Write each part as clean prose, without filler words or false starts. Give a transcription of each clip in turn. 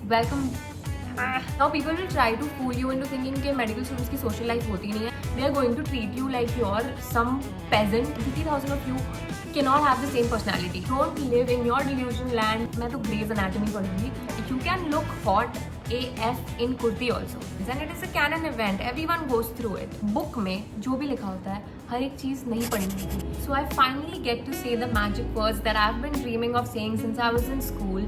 Welcome. Now people will try to fool you into thinking कि medical students की social life होती नहीं है. They are going to treat you like you're some peasant. 50,000 of you cannot have the same personality. Don't live in your delusion land. मैं तो Grey's Anatomy पढ़ूंगी. You can look hot AF in kurti also. And it is a canon event. Everyone goes through it. Book में जो भी लिखा होता है हर एक चीज़ नहीं पढ़नी होती. So I finally get to say the magic words that I've been dreaming of saying since I was in school,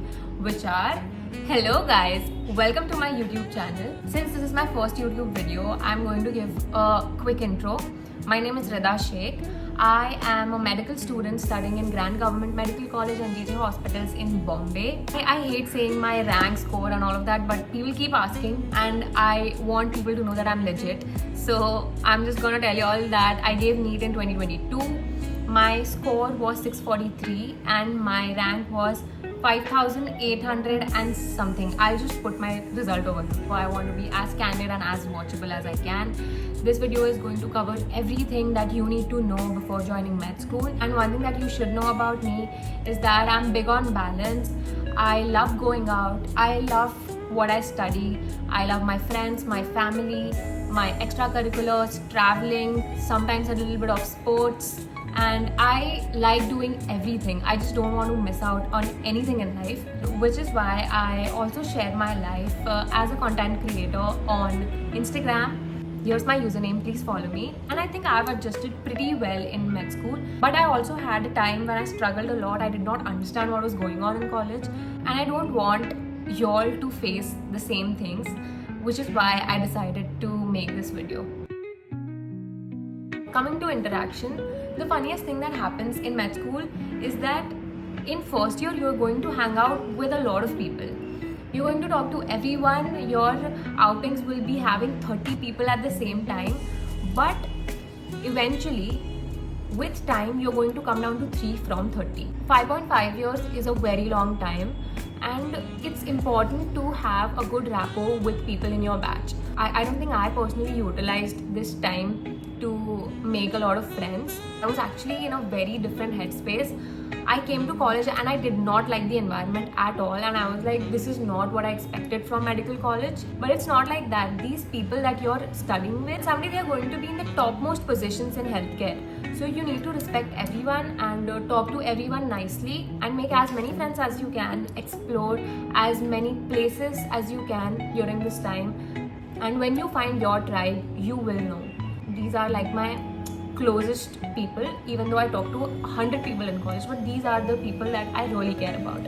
which are hello guys, welcome to my YouTube channel. Since this is my first YouTube video, I'm going to give a quick intro. My name is Rida Sheikh. I am a medical student studying in Grand Government Medical College and GJ Hospitals in Bombay. I hate saying my rank, score and all of that, but people keep asking and I want people to know that I'm legit. So I'm just gonna tell you all that I gave NEET in 2022. My score was 643 and my rank was 5,800 and something. I'll just put my result over here. I want to be as candid and as watchable as I can. This video is going to cover everything that you need to know before joining med school. And one thing that you should know about me is that I'm big on balance. I love going out. I love what I study. I love my friends, my family, my extracurriculars, traveling, sometimes a little bit of sports. And I like doing everything. I just don't want to miss out on anything in life, which is why I also share my life as a content creator on Instagram. Here's my username, please follow me. And I think I've adjusted pretty well in med school. But I also had a time when I struggled a lot. I did not understand what was going on in college. And I don't want y'all to face the same things, which is why I decided to make this video. Coming to interaction, the funniest thing that happens in med school is that in first year you're going to hang out with a lot of people. You're going to talk to everyone. Your outings will be having 30 people at the same time. But eventually, with time, you're going to come down to 3 from 30. 5.5 years is a very long time. And it's important to have a good rapport with people in your batch. I don't think I personally utilized this time to make a lot of friends. I was actually in a very different headspace. I came to college and I did not like the environment at all, and I was like, this is not what I expected from medical college. But it's not like that. These people that you're studying with, someday they're going to be in the topmost positions in healthcare. So you need to respect everyone and talk to everyone nicely and make as many friends as you can, explore as many places as you can during this time. And when you find your tribe, you will know. These are like my closest people, even though I talk to 100 people in college, but these are the people that I really care about.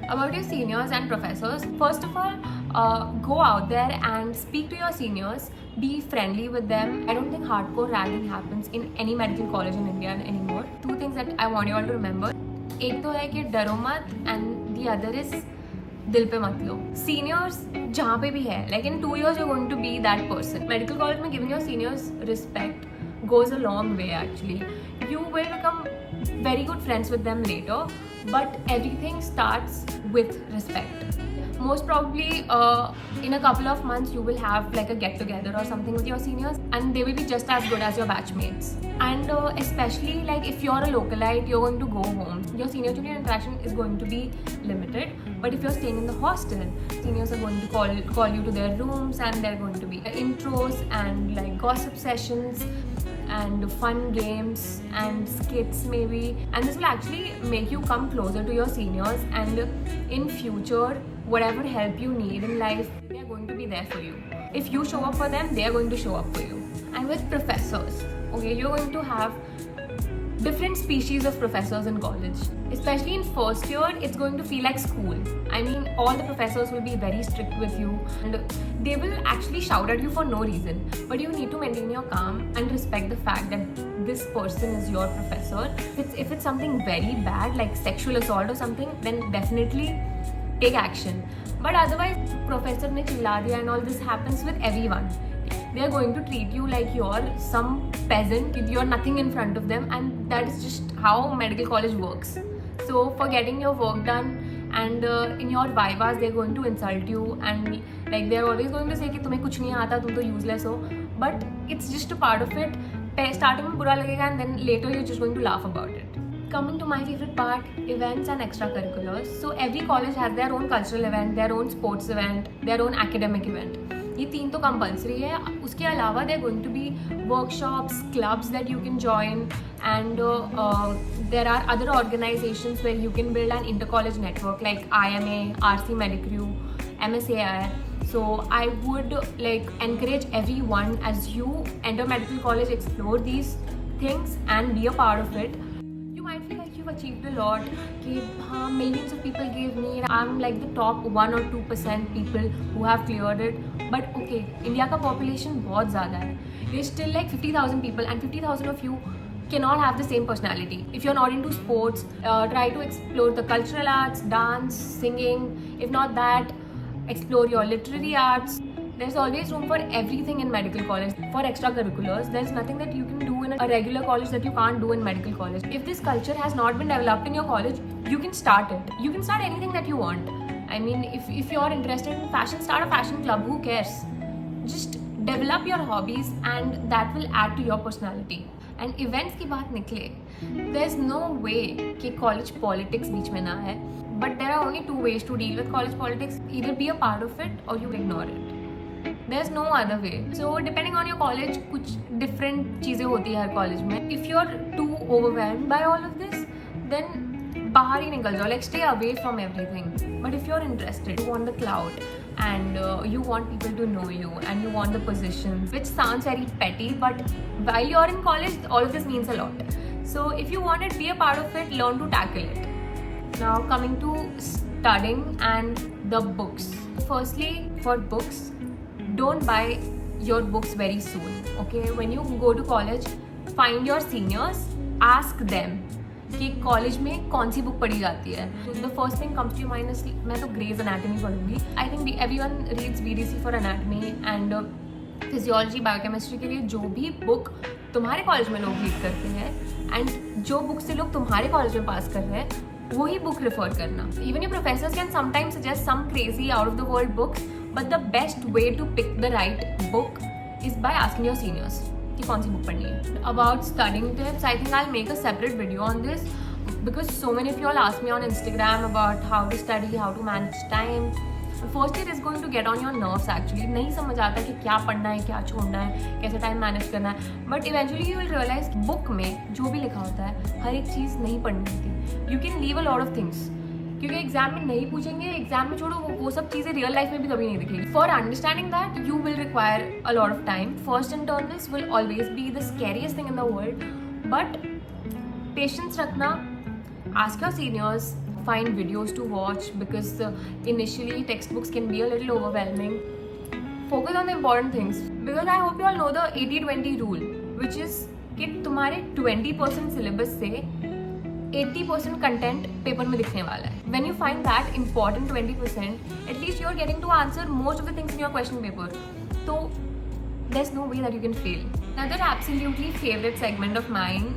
About your seniors and professors, first of all, go out there and speak to your seniors, be friendly with them. I don't think hardcore ragging happens in any medical college in India anymore. Two things that I want you all to remember. एक तो है कि डरो मत, and the other is दिल पे मत लो. Seniors जहाँ पे भी है, like in 2 years you're going to be that person. Medical college में giving your seniors respect goes a long way actually. You will become very good friends with them later, but everything starts with respect. Most probably in a couple of months you will have like a get together or something with your seniors, and they will be just as good as your batchmates. And especially like if you're a localite, you're going to go home, your senior junior interaction is going to be limited. But if you're staying in the hostel, seniors are going to call you to their rooms, and they're going to be intros and like gossip sessions and fun games and skits maybe, and this will actually make you come closer to your seniors, and in future whatever help you need in life, they are going to be there for you. If you show up for them, they are going to show up for you. And with professors, okay, you're going to have different species of professors in college. Especially in first year, it's going to feel like school. I mean, all the professors will be very strict with you and they will actually shout at you for no reason. But you need to maintain your calm and respect the fact that this person is your professor. If it's something very bad, like sexual assault or something, then definitely take action. But otherwise, professor ne chilla diya and all this happens with everyone. They are going to treat you like you're some peasant, you're nothing in front of them, and that is just how medical college works. So for getting your work done and in your vivas, they're going to insult you, and like they're always going to say कि तुम्हें कुछ नहीं आता, तुम तो useless हो. But it's just a part of it. Starting में बुरा लगेगा and then later you're just going to laugh about it. Coming to my favorite part, events and extracurriculars. So every college has their own cultural event, their own sports event, their own academic event. ये 3 तो compulsory है. उसके अलावा there are going to be workshops, clubs that you can join, and there are other organizations where you can build an inter-college network like IMA, RC Medicrew, MSAI. So I would like encourage everyone, as you enter medical college, explore these things and be a part of it. You might feel like you've achieved a lot, कि हाँ millions of people gave me, I'm like the top 1 or 2% people who have cleared it. But okay, India का population बहुत ज़्यादा है. There's still like 50,000 people, and 50,000 of you cannot have the same personality. If you're not into sports, try to explore the cultural arts, dance, singing. If not that, explore your literary arts. There's always room for everything in medical college. For extracurriculars, there's nothing that you can do in a regular college that you can't do in medical college. If this culture has not been developed in your college, you can start it. You can start anything that you want. I mean, if you're interested in fashion, start a fashion club. Who cares? Just develop your hobbies, and that will add to your personality. And events की बात निकले, there's no way कि college politics बीच में ना है. But there are only 2 ways to deal with college politics. Either be a part of it or you ignore it. There's no other way. So depending on your college, कुछ different चीज़ें होती है हर college में. If you're too overwhelmed by all of this, then बाहर ही निकल जाओ. Like stay away from everything. But if you're interested, you want the clout, and you want people to know you, and you want the positions, which sounds very petty, but while you're in college, all of this means a lot. So if you want it, be a part of it, learn to tackle it. Now coming to studying and the books. Firstly, for books, don't buy your books very soon. Okay, when you go to college, find your seniors, ask them कि college में कौन सी book पढ़ी जाती है. The first thing comes to mind is, मैं तो Gray's anatomy पढ़ूंगी. I think everyone reads BDC for anatomy and physiology, biochemistry के लिए जो भी बुक तुम्हारे कॉलेज में लोग रीड करते हैं एंड जो बुक से लोग तुम्हारे कॉलेज में पास कर रहे हैं, वही बुक रेफर करना. Even your professors can sometimes suggest some crazy out of the world books, but the best way to pick the right book is by asking your seniors कि कौन सी बुक पढ़नी है. About studying tips, I think I will make a separate video on this, because so many of you all ask me on Instagram about how to study, how to manage time. First year is going to get on your nerves actually. नहीं समझ आता कि क्या पढ़ना है, क्या छोड़ना है, कैसे टाइम मैनेज करना है. But eventually you will realize book में जो भी लिखा होता है हर एक चीज़ नहीं पढ़नी होती. You can leave a lot of things, क्योंकि एग्जाम में नहीं पूछेंगे. एग्जाम में छोड़ो, वो सब चीज़ें रियल लाइफ में भी कभी नहीं दिखेगी. For understanding that you will require a lot of time. First internals will always be the scariest thing in the world, but patience रखना. Ask your seniors, find videos to watch, because initially textbooks can be a little overwhelming. Focus on the important things, because I hope you all know the 80-20 rule, which is कि तुम्हारे 20% syllabus से 80% content paper में दिखने वाला है. When you find that important 20%, at least you are getting to answer most of the things in your question paper. So there's no way that you can fail. Another absolutely favorite segment of mine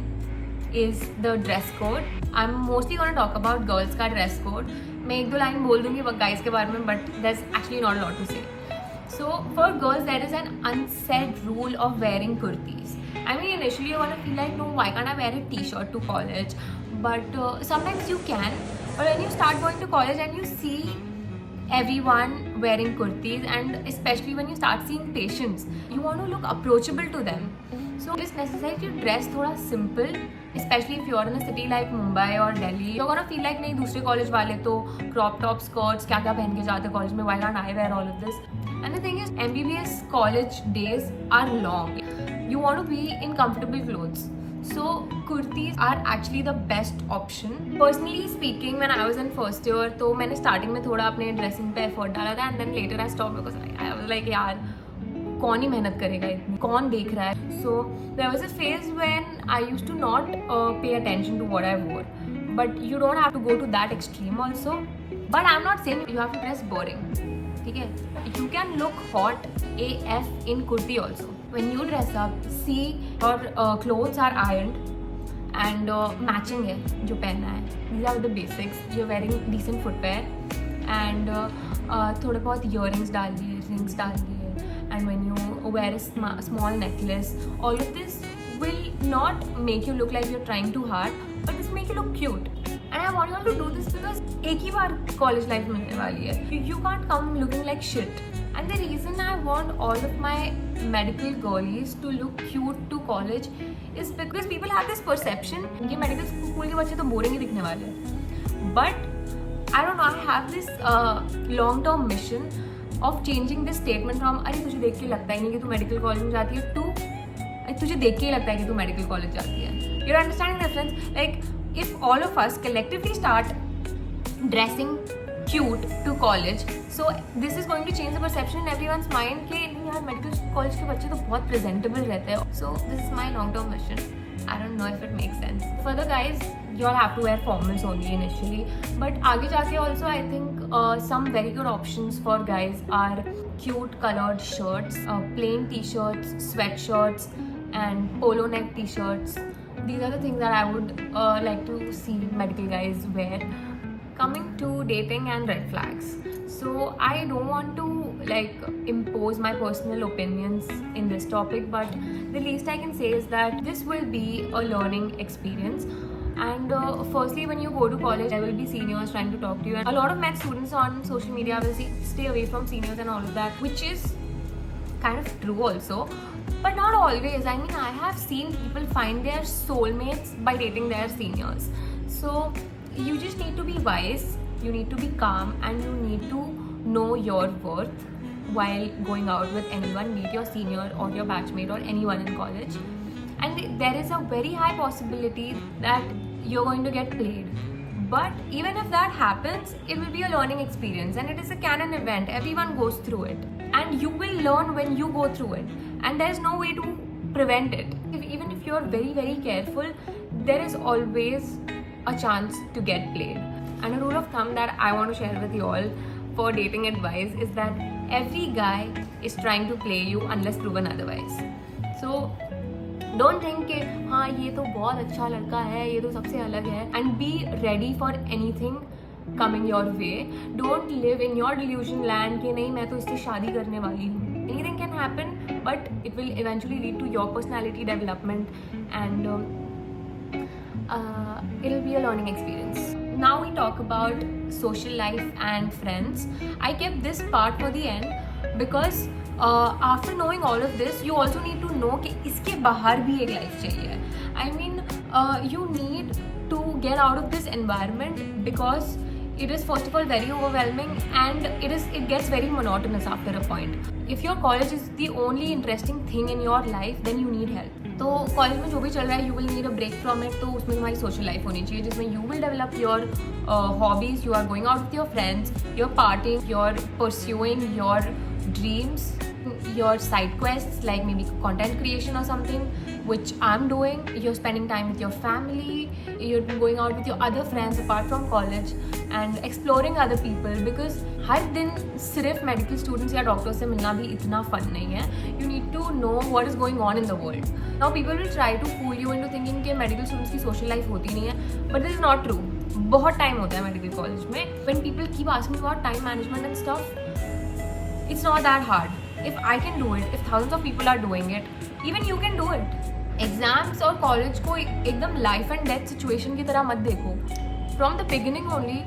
is the dress code. I'm mostly going to talk about girls का dress code. मैं 1-2 line बोल दूँगी guys के बारे में, but there's actually not a lot to say. So for girls, there is an unsaid rule of wearing kurtis. I mean, initially you're going to feel like, no, why can't I wear a t-shirt to college? But sometimes you can. But when you start going to college and you see everyone wearing kurtis, and especially when you start seeing patients, you want to look approachable to them. So it's necessary to dress थोड़ा simple, especially if you're in a city like Mumbai or Delhi. You're gonna feel like नहीं, दूसरे college वाले तो crop top skirts क्या क्या पहन के जाते हैं कॉलेज में, why can't I wear all of this? And the thing is, MBBS college days are long. You want to be in comfortable clothes. So kurtis are actually the best option. Personally speaking, when I was in first year, तो मैंने starting में थोड़ा अपने dressing पे effort डाला था, and then later I stopped because I was like, यार कौन ही मेहनत करेगा इतनी, कौन देख रहा है. So there was a phase when I used to not pay attention to what I wore. But you don't have to go to that extreme also. But I'm not saying you have to dress boring. ठीक है? You can look hot AF in kurti also. When you dress up, see your clothes are ironed and matching है जो पहनना है. These are the basics. You're wearing decent footwear and थोड़े बहुत earrings डाल दिए, rings डाल दिए. And when you wear a small necklace, all of this will not make you look like you're trying too hard, but this make you look cute. And I want you all to do this because एक ही बार college life मिलने वाली है. You can't come looking like shit. And the reason I want all of my medical girlies to look cute to college is because people have this perception कि medical school के बच्चे तो boring ही दिखने वाले हैं. But I don't know, I have this long-term mission of changing this statement from अरे तुझे देख के लगता ही नहीं कि तू मेडिकल कॉलेज में जाती है to तुझे देख के ही लगता है कि तू मेडिकल कॉलेज जाती है. You're understanding the difference? Like if all of us collectively start dressing cute to college, so this is going to change the perception in everyone's mind कि नहीं यार मेडिकल कॉलेज के बच्चे तो बहुत presentable रहते हैं. So this is my long-term mission. I don't know if it makes sense. For the guys, you all have to wear formals only initially, but आगे जाके also I think some very good options for guys are cute colored shirts, plain t-shirts, sweatshirts, and polo neck t-shirts. These are the things that I would like to see medical guys wear. Coming to dating and red flags. So I don't want to like impose my personal opinions in this topic, but the least I can say is that this will be a learning experience. And firstly, when you go to college, there will be seniors trying to talk to you, and a lot of med students on social media will say stay away from seniors and all of that, which is kind of true also, but not always. I mean, I have seen people find their soulmates by dating their seniors. So you just need to be wise, you need to be calm, and you need to know your worth while going out with anyone, be it your senior or your batchmate or anyone in college. And there is a very high possibility that you're going to get played. But even if that happens, it will be a learning experience, and it is a canon event. Everyone goes through it, and you will learn when you go through it, and there is no way to prevent it. Even if you're very, very careful, there is always a chance to get played. And a rule of thumb that I want to share with you all for dating advice is that every guy is trying to play you unless proven otherwise. So don't think कि हाँ ये तो बहुत अच्छा लड़का है, ये तो सबसे अलग है, and be ready for anything coming your way. Don't live in your delusion land कि नहीं मैं तो इससे शादी करने वाली हूँ. Anything can happen, but it will eventually lead to your personality development, and it'll be a learning experience. Now we talk about social life and friends. I kept this part for the end because after knowing all of this, you also need to know कि इसके बाहर भी एक life चाहिए. I mean, you need to get out of this environment because it is first of all very overwhelming, and it gets very monotonous after a point. If your college is the only interesting thing in your life, then you need help. तो college में जो भी चल रहा है, you will need a break from it. तो उसमें तुम्हारी social life होनी चाहिए जिसमें you will develop your hobbies, you are going out with your friends, you're partying, you're pursuing your dreams, your side quests like maybe content creation or something, which I'm doing. You're spending time with your family, you're going out with your other friends apart from college, and exploring other people, because हर दिन सिर्फ medical students या doctors से मिलना भी इतना fun नहीं है. You need to know what is going on in the world. Now people will try to fool you into thinking कि medical students की social life होती नहीं है, but this is not true. बहुत time होता है medical college में. When people keep asking about time management and stuff, it's not that hard. If I can do it, if thousands of people are doing it, even you can do it. Exams और college को एकदम life and death situation की तरह मत देखो. From the beginning only,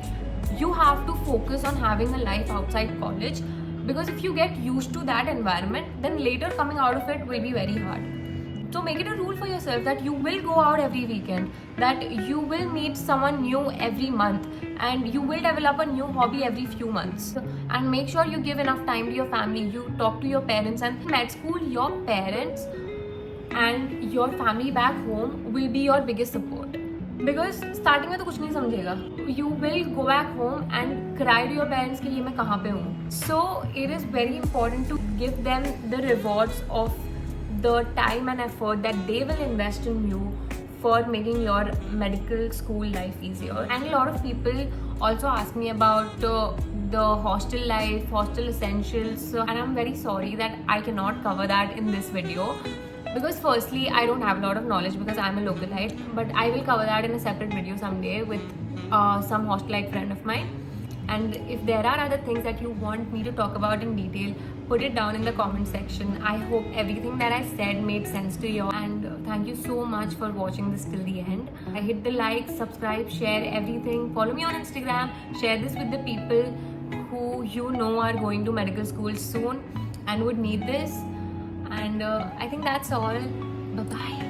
you have to focus on having a life outside college, because if you get used to that environment, then later coming out of it will be very hard. So make it a rule for yourself that you will go out every weekend, that you will meet someone new every month, and you will develop a new hobby every few months. And make sure you give enough time to your family, you talk to your parents. And in med school, your parents and your family back home will be your biggest support, because starting में तो कुछ नहीं समझेगा. You will go back home and cry to your parents कि ये मैं कहाँ पे हूँ. So it is very important to give them the rewards of the time and effort that they will invest in you for making your medical school life easier. And a lot of people also ask me about the hostel life, hostel essentials, and I'm very sorry that I cannot cover that in this video, because firstly I don't have a lot of knowledge because I'm a localite, but I will cover that in a separate video someday with some hostelite friend of mine. And if there are other things that you want me to talk about in detail, put it down in the comment section. I hope everything that I said made sense to you, and thank you so much for watching this till the end. Hit the like, subscribe, share everything. Follow me on Instagram. Share this with the people who you know are going to medical school soon and would need this. And I think that's all. Bye bye.